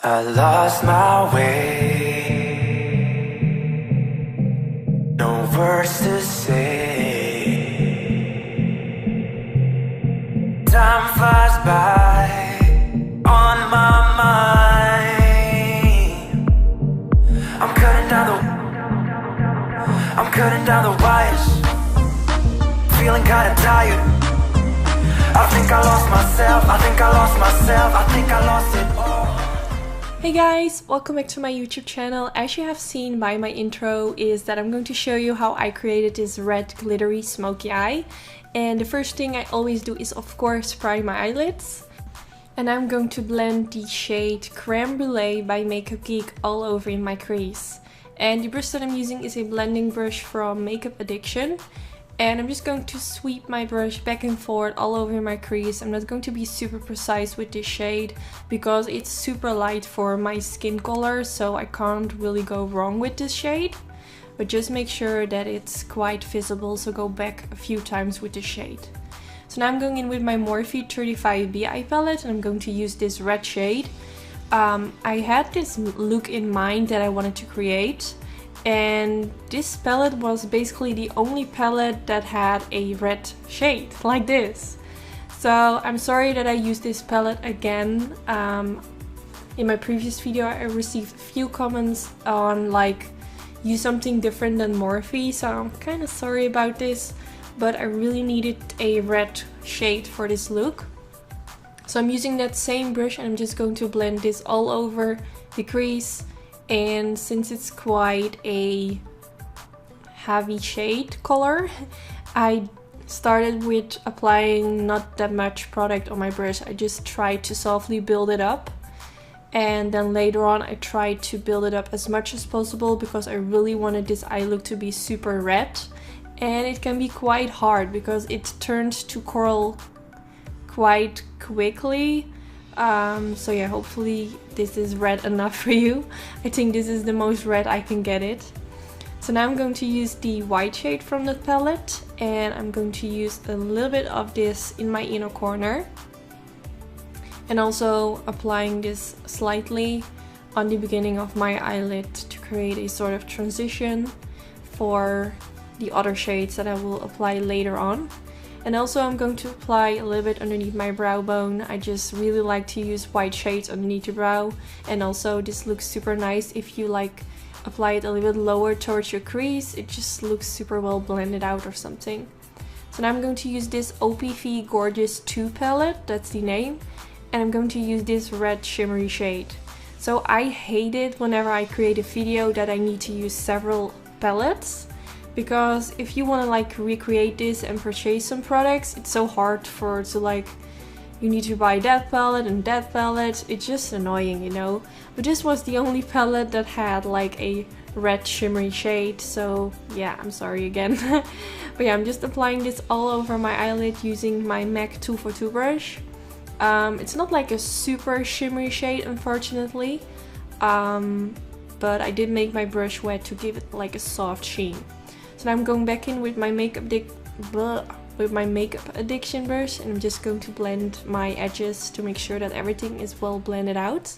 I lost my way, no words to say. Time flies by on my mind. I'm cutting down the wires, feeling kinda tired. I think I lost myself, I think I lost it all. Hey guys, welcome back to my YouTube channel. As you have seen by my intro is that I'm going to show you how I created this red glittery smoky eye. And the first thing I always do is of course prime my eyelids. And I'm going to blend the shade Creme Brulee by Makeup Geek all over in my crease. And the brush that I'm using is a blending brush from Makeup Addiction. And I'm just going to sweep my brush back and forth all over my crease. I'm not going to be super precise with this shade because it's super light for my skin color, so I can't really go wrong with this shade. But just make sure that it's quite visible, so go back a few times with the shade. So now I'm going in with my Morphe 35B eye palette and I'm going to use this red shade. I had this look in mind that I wanted to create. And this palette was basically the only palette that had a red shade, like this. So I'm sorry that I used this palette again. In my previous video I received a few comments on like, use something different than Morphe, so I'm kind of sorry about this. But I really needed a red shade for this look. So I'm using that same brush and I'm just going to blend this all over the crease. And since it's quite a heavy shade color, I started with applying not that much product on my brush. I just tried to softly build it up. And then later on I tried to build it up as much as possible because I really wanted this eye look to be super red. And it can be quite hard because it turns to coral quite quickly. So yeah, hopefully this is red enough for you. I think this is the most red I can get it. So now I'm going to use the white shade from the palette and I'm going to use a little bit of this in my inner corner. And also applying this slightly on the beginning of my eyelid to create a sort of transition for the other shades that I will apply later on. And also I'm going to apply a little bit underneath my brow bone. I just really like to use white shades underneath the brow. And also this looks super nice if you like apply it a little bit lower towards your crease. It just looks super well blended out or something. So now I'm going to use this OPV Gorgeous 2 palette, that's the name. And I'm going to use this red shimmery shade. So I hate it whenever I create a video that I need to use several palettes. Because if you want to like recreate this and purchase some products, it's so hard to like, you need to buy that palette and that palette. It's just annoying, you know. But this was the only palette that had like a red shimmery shade, so yeah, I'm sorry again. But yeah, I'm just applying this all over my eyelid using my MAC 242 brush. It's not like a super shimmery shade, unfortunately. But I did make my brush wet to give it like a soft sheen. So now I'm going back in with my Makeup Addiction brush and I'm just going to blend my edges to make sure that everything is well blended out.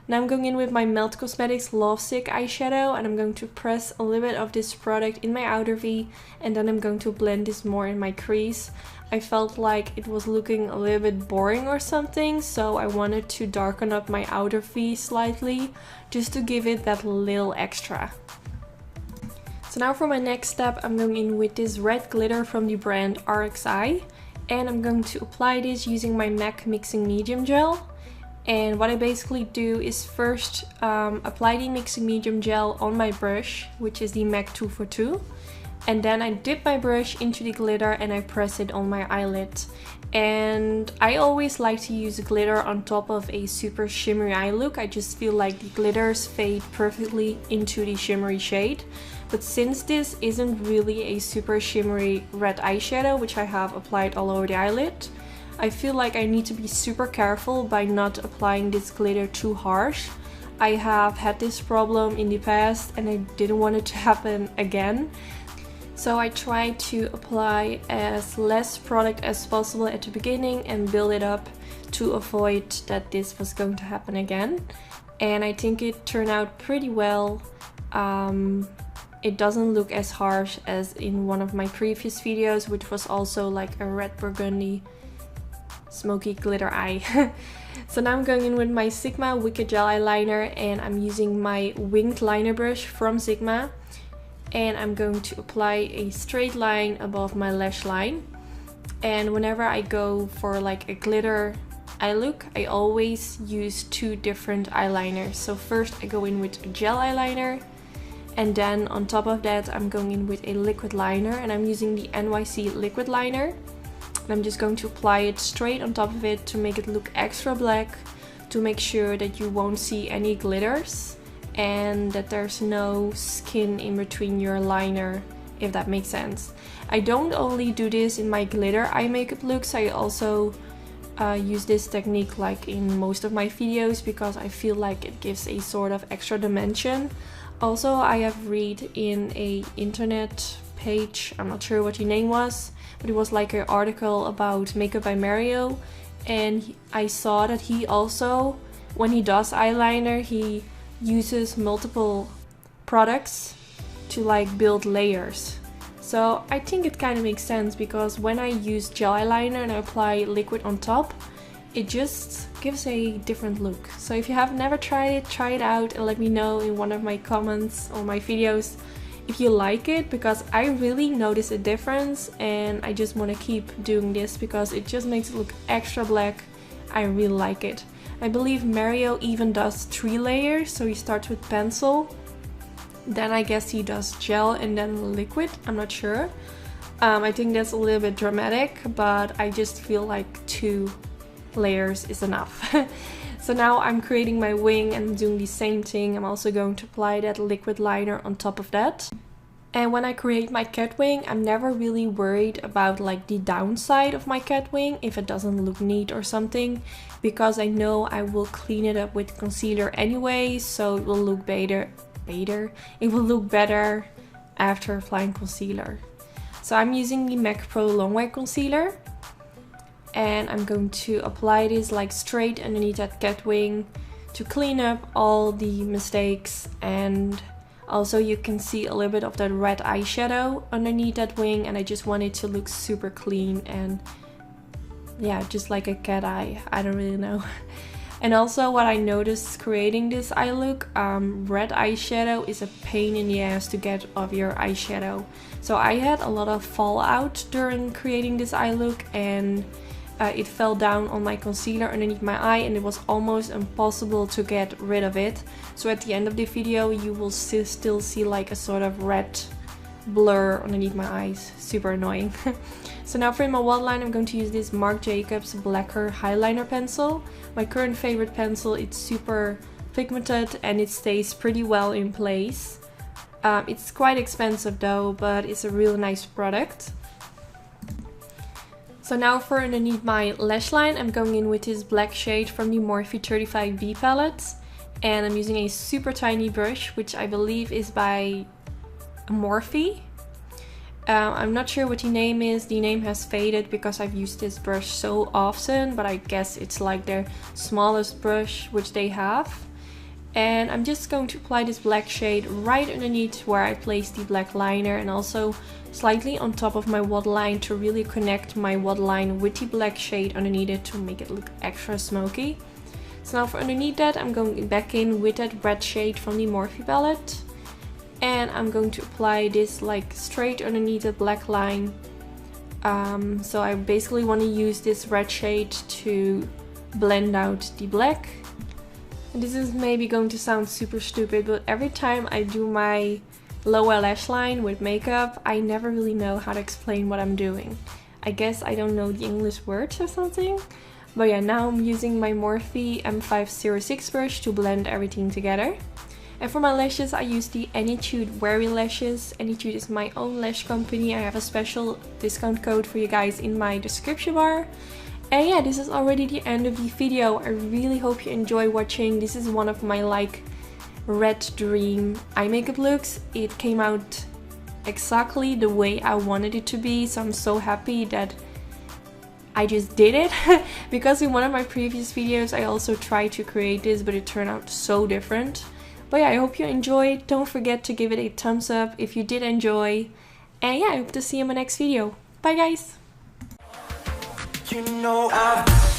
Now I'm going in with my Melt Cosmetics Lovesick eyeshadow and I'm going to press a little bit of this product in my outer V and then I'm going to blend this more in my crease. I felt like it was looking a little bit boring or something, so I wanted to darken up my outer V slightly just to give it that little extra. So now for my next step, I'm going in with this red glitter from the brand RXI. And I'm going to apply this using my MAC Mixing Medium Gel. And what I basically do is first apply the Mixing Medium Gel on my brush, which is the MAC 242. And then I dip my brush into the glitter and I press it on my eyelid. And I always like to use glitter on top of a super shimmery eye look. I just feel like the glitters fade perfectly into the shimmery shade. But since this isn't really a super shimmery red eyeshadow, which I have applied all over the eyelid, I feel like I need to be super careful by not applying this glitter too harsh. I have had this problem in the past and I didn't want it to happen again. So I tried to apply as less product as possible at the beginning and build it up to avoid that this was going to happen again. and I think it turned out pretty well. It doesn't look as harsh as in one of my previous videos, which was also like a red burgundy smoky glitter eye. So now I'm going in with my Sigma Wicked Gel Eyeliner, and I'm using my winged liner brush from Sigma, and I'm going to apply a straight line above my lash line. And whenever I go for like a glitter eye look, I always use two different eyeliners. So first I go in with a gel eyeliner, and then on top of that I'm going in with a liquid liner, and I'm using the NYC liquid liner. And I'm just going to apply it straight on top of it to make it look extra black, to make sure that you won't see any glitters and that there's no skin in between your liner, if that makes sense. I don't only do this in my glitter eye makeup looks, I also use this technique like in most of my videos because I feel like it gives a sort of extra dimension. Also, I have read in a internet page, I'm not sure what the name was, but it was like an article about Makeup by Mario, and I saw that he also, when he does eyeliner, he uses multiple products to like build layers. So I think it kind of makes sense, because when I use gel eyeliner and I apply liquid on top, it just gives a different look. So if you have never tried it, try it out and let me know in one of my comments or my videos if you like it, because I really notice a difference and I just want to keep doing this because it just makes it look extra black. I really like it. I believe Mario even does 3 layers, so he starts with pencil, then I guess he does gel and then liquid, I'm not sure. I think that's a little bit dramatic, but I just feel like 2 layers is enough. So now I'm creating my wing and doing the same thing. I'm also going to apply that liquid liner on top of that. And when I create my cat wing, I'm never really worried about like the downside of my cat wing, if it doesn't look neat or something, because I know I will clean it up with concealer anyway, so it will look better. It will look better after applying concealer. So I'm using the MAC Pro Longwear concealer, and I'm going to apply this like straight underneath that cat wing to clean up all the mistakes. And also you can see a little bit of that red eyeshadow underneath that wing, and I just want it to look super clean and yeah, just like a cat eye. I don't really know. And also what I noticed creating this eye look, red eyeshadow is a pain in the ass to get off your eyeshadow. So I had a lot of fallout during creating this eye look, and it fell down on my concealer underneath my eye, and it was almost impossible to get rid of it. So at the end of the video you will still see like a sort of red blur underneath my eyes. Super annoying. So now for my waterline, I'm going to use this Marc Jacobs Blacker Highliner pencil. My current favorite pencil. It's super pigmented and it stays pretty well in place. It's quite expensive though, but it's a really nice product. So now for underneath my lash line, I'm going in with this black shade from the Morphe 35B palette. And I'm using a super tiny brush, which I believe is by Morphe. I'm not sure what the name is. The name has faded because I've used this brush so often, but I guess it's like their smallest brush which they have. And I'm just going to apply this black shade right underneath where I placed the black liner, and also slightly on top of my waterline to really connect my waterline with the black shade underneath it to make it look extra smoky. So now for underneath that, I'm going back in with that red shade from the Morphe palette. And I'm going to apply this like straight underneath the black line. So I basically want to use this red shade to blend out the black. And this is maybe going to sound super stupid, but every time I do my lower lash line with makeup, I never really know how to explain what I'm doing. I guess I don't know the English words or something. But yeah, now I'm using my Morphe M506 brush to blend everything together. And for my lashes, I use the Anytude Weary Lashes. Anytude is my own lash company. I have a special discount code for you guys in my description bar. And yeah, this is already the end of the video. I really hope you enjoy watching. This is one of my like red dream eye makeup looks. It came out exactly the way I wanted it to be. So I'm so happy that I just did it because in one of my previous videos I also tried to create this, but it turned out so different. But yeah, I hope you enjoyed. Don't forget to give it a thumbs up if you did enjoy. And yeah, I hope to see you in my next video. Bye guys! You know I've